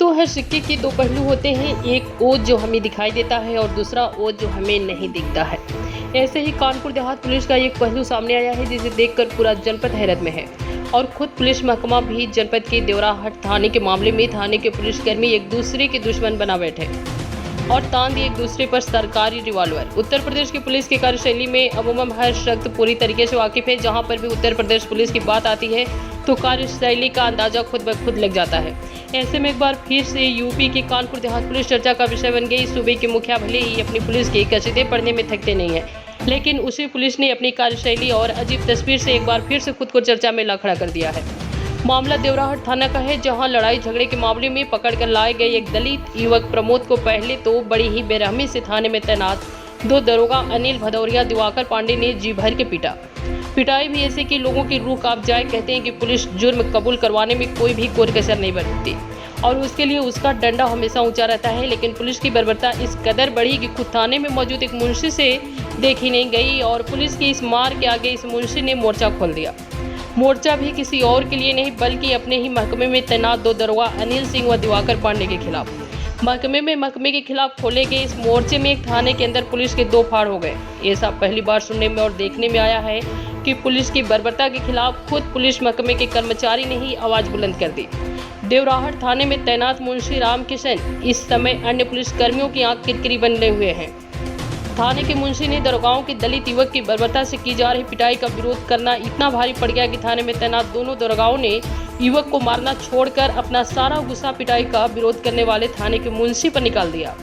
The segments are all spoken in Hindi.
दोस्तों, हर सिक्के के दो पहलू होते हैं। एक ओज जो हमें दिखाई देता है और दूसरा ओज जो हमें नहीं दिखता है। ऐसे ही कानपुर देहात पुलिस का एक पहलू सामने आया है जिसे देखकर पूरा जनपद हैरत में है और खुद पुलिस महकमा भी जनपद के देवराहट थाने के मामले में थाने के पुलिसकर्मी एक दूसरे के दुश्मन बना बैठे और तान दिए एक दूसरे पर सरकारी रिवॉल्वर। उत्तर प्रदेश की पुलिस की कार्यशैली में अमूमन हर शख्स पूरी तरीके से वाकिफ है। जहां पर भी उत्तर प्रदेश पुलिस की बात आती है तो कार्यशैली का अंदाजा खुद ब खुद लग जाता है। ऐसे में एक बार फिर से यूपी की कानपुर देहात पुलिस चर्चा का विषय बन गई। सूबे के मुखिया भले ही अपनी पुलिस की कसीदे पढ़ने में थकते नहीं है, लेकिन उसी पुलिस ने अपनी कार्यशैली और अजीब तस्वीर से एक बार फिर से खुद को चर्चा में ला खड़ा कर दिया है। मामला देवराहट थाना का है, जहां लड़ाई झगड़े के मामले में पकड़कर लाए गए एक दलित युवक प्रमोद को पहले तो बड़ी ही बेरहमी से थाने में तैनात दो दरोगा अनिल भदौरिया दिवाकर पांडे ने जी भर के पीटा। पिटाई भी ऐसे कि लोगों की रूह कांप जाए। कहते हैं कि पुलिस जुर्म कबूल करवाने में कोई भी कोर कसर नहीं बरतती और उसके लिए उसका डंडा हमेशा ऊंचा रहता है। लेकिन पुलिस की बर्बरता इस कदर बढ़ी कि खुद थाने में मौजूद एक मुंशी से देखी नहीं गई और पुलिस की इस मार के आगे इस मुंशी ने मोर्चा खोल दिया। मोर्चा भी किसी और के लिए नहीं बल्कि अपने ही महकमे में तैनात दो दरोगा अनिल सिंह व दिवाकर पांडे के खिलाफ। महकमे के खिलाफ खोले गए इस मोर्चे में एक थाने के अंदर पुलिस के दो फाड़ हो गए। ये सब पहली बार सुनने में और देखने में आया है कि पुलिस की बर्बरता के खिलाफ खुद पुलिस महकमे के कर्मचारी ने ही आवाज बुलंद कर दी। देवराहट थाने में तैनात मुंशी रामकिशन इस समय अन्य पुलिस कर्मियों की आंख किरकिरी बने हुए हैं। थाने के मुंशी ने दरोगाओं के दलित युवक की बर्बरता से की जा रही पिटाई का विरोध करना इतना भारी पड़ गया कि थाने में तैनात दोनों दरोगाओं ने युवक को मारना छोड़कर अपना सारा गुस्सा पिटाई का विरोध करने वाले थाने के मुंशी पर निकाल दिया।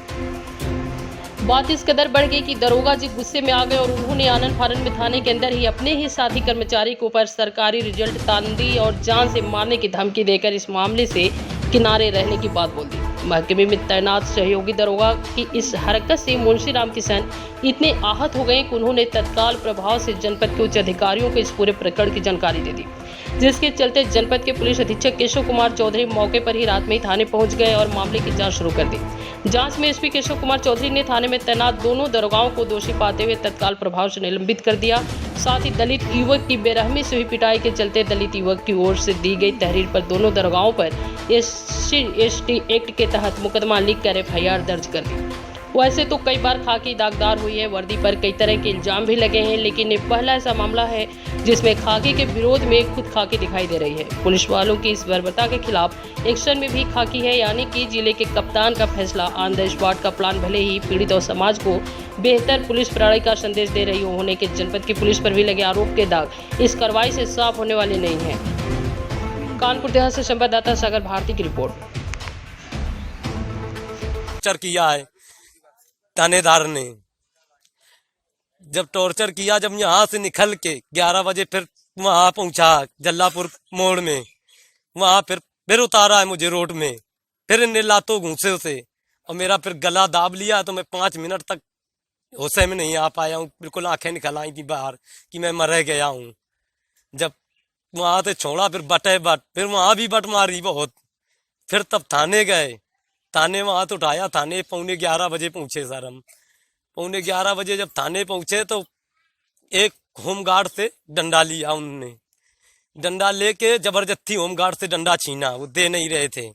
बात इस कदर बढ़ गई कि दरोगा जी गुस्से में आ गए और उन्होंने आनन फानन में थाने के अंदर ही अपने ही साथी कर्मचारी को ऊपर सरकारी रिजल्ट तान दी और जान से मारने की धमकी देकर इस मामले से किनारे रहने की बात बोल दी। महकमे में तैनात सहयोगी दरोगा की इस हरकत से मुंशी रामकिशन इतने आहत हो गए कि उन्होंने तत्काल प्रभाव से जनपद के उच्च अधिकारियों को इस पूरे प्रकरण की जानकारी दे दी, जिसके चलते जनपद के पुलिस अधीक्षक केशव कुमार चौधरी मौके पर ही रात में ही थाने पहुंच गए और मामले की जांच शुरू कर दी। जांच में एसपी केशव कुमार चौधरी ने थाने में तैनात दोनों दरोगाओं को दोषी पाते हुए तत्काल प्रभाव से निलंबित कर दिया। साथ ही दलित युवक की बेरहमी से हुई पिटाई के चलते दलित युवक की ओर से दी गई तहरीर पर दोनों दरोगाओं पर SC/ST एक्ट के तहत मुकदमा लिखकर FIR दर्ज कर दी। वैसे तो कई बार खाकी दागदार हुई है, वर्दी पर कई तरह के इल्जाम भी लगे हैं, लेकिन ये पहला ऐसा मामला है जिसमें खाकी के विरोध में खुद खाकी दिखाई दे रही है। पुलिस वालों की इस बर्बरता के खिलाफ एक्शन में भी खाकी है, यानी कि जिले के कप्तान का फैसला ऑन द स्पॉट का प्लान भले ही पीड़ित और समाज को बेहतर पुलिस प्रणाली का संदेश दे रही होने के जनपद की पुलिस पर भी लगे आरोप के दाग इस कार्रवाई से साफ होने वाले नहीं है। कानपुर देहात से संवाददाता सागर भारती की रिपोर्ट। किया है थानेदार ने, जब टॉर्चर किया, जब यहाँ से निकल के 11 बजे फिर वहां पहुंचा जल्लापुर मोड़ में, वहां फिर उतारा है मुझे रोड में, फिर इन्हें लातों घूसे से और मेरा फिर गला दाब लिया। तो मैं 5 मिनट तक होशे में नहीं आ पाया हूँ, बिल्कुल आंखें निकल आई थी बाहर कि मैं मर गया हूँ। जब वहां से छोड़ा फिर फिर वहां भी बट मारी बहुत। फिर तब थाने गए, थाने वहां तो उठाया, थाने 11:15 बजे पहुंचे सर हम। 11:15 बजे जब थाने पहुंचे तो एक होमगार्ड से डंडा लिया उन्होंने, डंडा लेके जबरदस्ती होमगार्ड से डंडा छीना, वो दे नहीं रहे थे।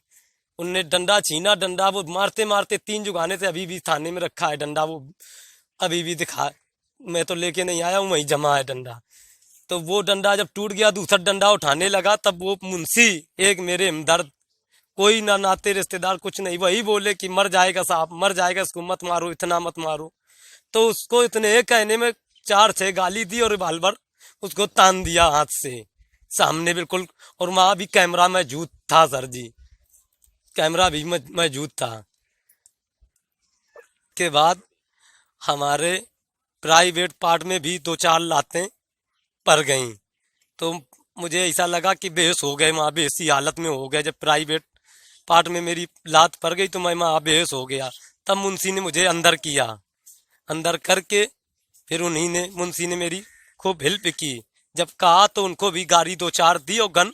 उनने डंडा छीना, डंडा वो मारते मारते 3 जुगाने से अभी भी थाने में रखा है डंडा, वो अभी भी दिखा, मैं तो लेके नहीं आया हूँ, वहीं जमा है डंडा। तो वो डंडा जब टूट गया, दूसरा डंडा उठाने लगा, तब वो मुंशी एक मेरे हमदर्द, कोई ना नाते रिश्तेदार कुछ नहीं, वही बोले कि मर जाएगा साहब, मर जाएगा, इसको मत मारो, इतना मत मारो। तो उसको इतने कहने में 4-6 गाली दी और रिवाल्वर उसको तान दिया हाथ से सामने बिल्कुल। और वहां भी कैमरा मौजूद था सर जी, कैमरा भी मौजूद था। के बाद हमारे प्राइवेट पार्ट में भी 2-4 लातें पड़ गईं, तो मुझे ऐसा लगा कि बेहोश हो गए, वहाँ बेहोशी हालत में हो गए। जब प्राइवेट पार्ट में मेरी लात पड़ गई तो मैं वहाँ बेहोश हो गया। तब मुंशी ने मुझे अंदर किया, अंदर करके फिर मुंशी ने मेरी खूब हेल्प की। जब कहा तो उनको भी गाड़ी 2-4 दी और गन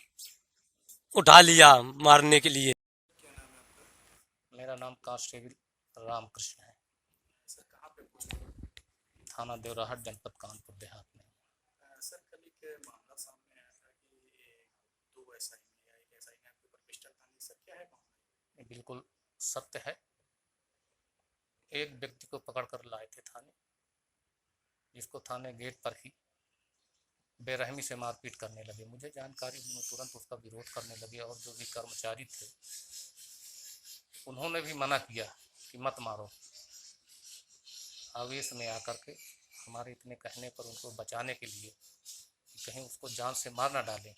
उठा लिया मारने के लिए। मेरा नाम कांस्टेबल रामकृष्ण है। थाना देवराहट, जनपद कानपुर देहात में। सर, कल एक मामला सामने आया था कि 2 SI ने या एक SI ने आपके ऊपर पिस्टल तानी, सर क्या है मामला? ये बिल्कुल सत्य है। एक व्यक्ति को पकड़ कर लाए थे थाने, जिसको थाने गेट पर ही बेरहमी से मारपीट करने लगे। मुझे जानकारी हुई, मैं तुरंत उसका विरोध करने लगे और जो भी कर्मचारी थे उन्होंने भी मना किया कि मत मारो। आवेश में आकर के हमारे इतने कहने पर उनको बचाने के लिए कि कहीं उसको जान से मार ना डालें,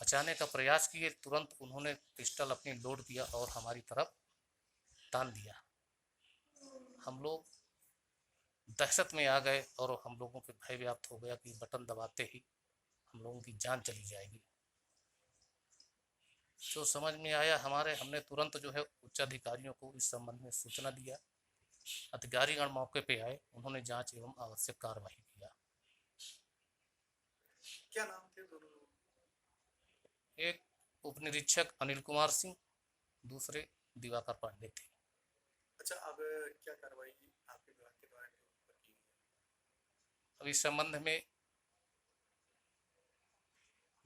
बचाने का प्रयास किए। तुरंत उन्होंने पिस्टल अपनी लोड किया और हमारी तरफ तान दिया। हम लोग दहशत में आ गए और हम लोगों के भय व्याप्त हो गया कि बटन दबाते ही हम लोगों की जान चली जाएगी। जो समझ में आया हमने तुरंत जो है उच्च अधिकारियों को इस संबंध में सूचना दिया। अधिकारीगण मौके पे आए, उन्होंने जांच एवं आवश्यक कार्रवाई किया। क्या नाम थे दोनों लोगों के? एक उपनिरीक्षक अनिल कुमार सिंह, दूसरे दिवाकर पांडे थे। अच्छा, अब क्या कार्रवाई आपके विभाग के द्वारा की गई है? अब इस संबंध में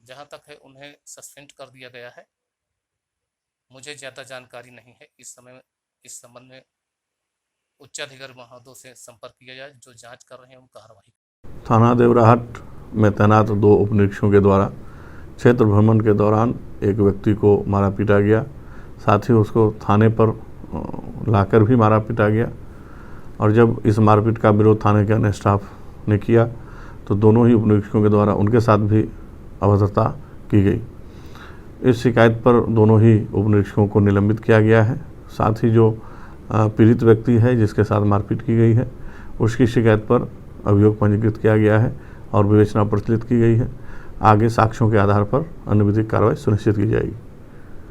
जहां तक है उन्हें सस्पेंड कर दिया गया है। मुझे ज़्यादा जानकारी नहीं है इस समय। इस संबंध में उच्चाधिकारी महोदय से संपर्क किया जाए, जो जांच कर रहे हैं उन कार्रवाई। थाना देवराहट में तैनात 2 उपनिरीक्षकों के द्वारा क्षेत्र भ्रमण के दौरान एक व्यक्ति को मारा पीटा गया, साथ ही उसको थाने पर लाकर भी मारा पीटा गया। और जब इस मारपीट का विरोध थाने के अन्य स्टाफ ने किया तो दोनों ही उपनिरीक्षकों के द्वारा उनके साथ भी अभद्रता की गई। इस शिकायत पर दोनों ही उपनिरीक्षकों को निलंबित किया गया है। साथ ही जो पीड़ित व्यक्ति है जिसके साथ मारपीट की गई है, उसकी शिकायत पर अभियोग पंजीकृत किया गया है और विवेचना प्रचलित की गई है। आगे साक्ष्यों के आधार पर अन्य विधिक कार्रवाई सुनिश्चित की जाएगी।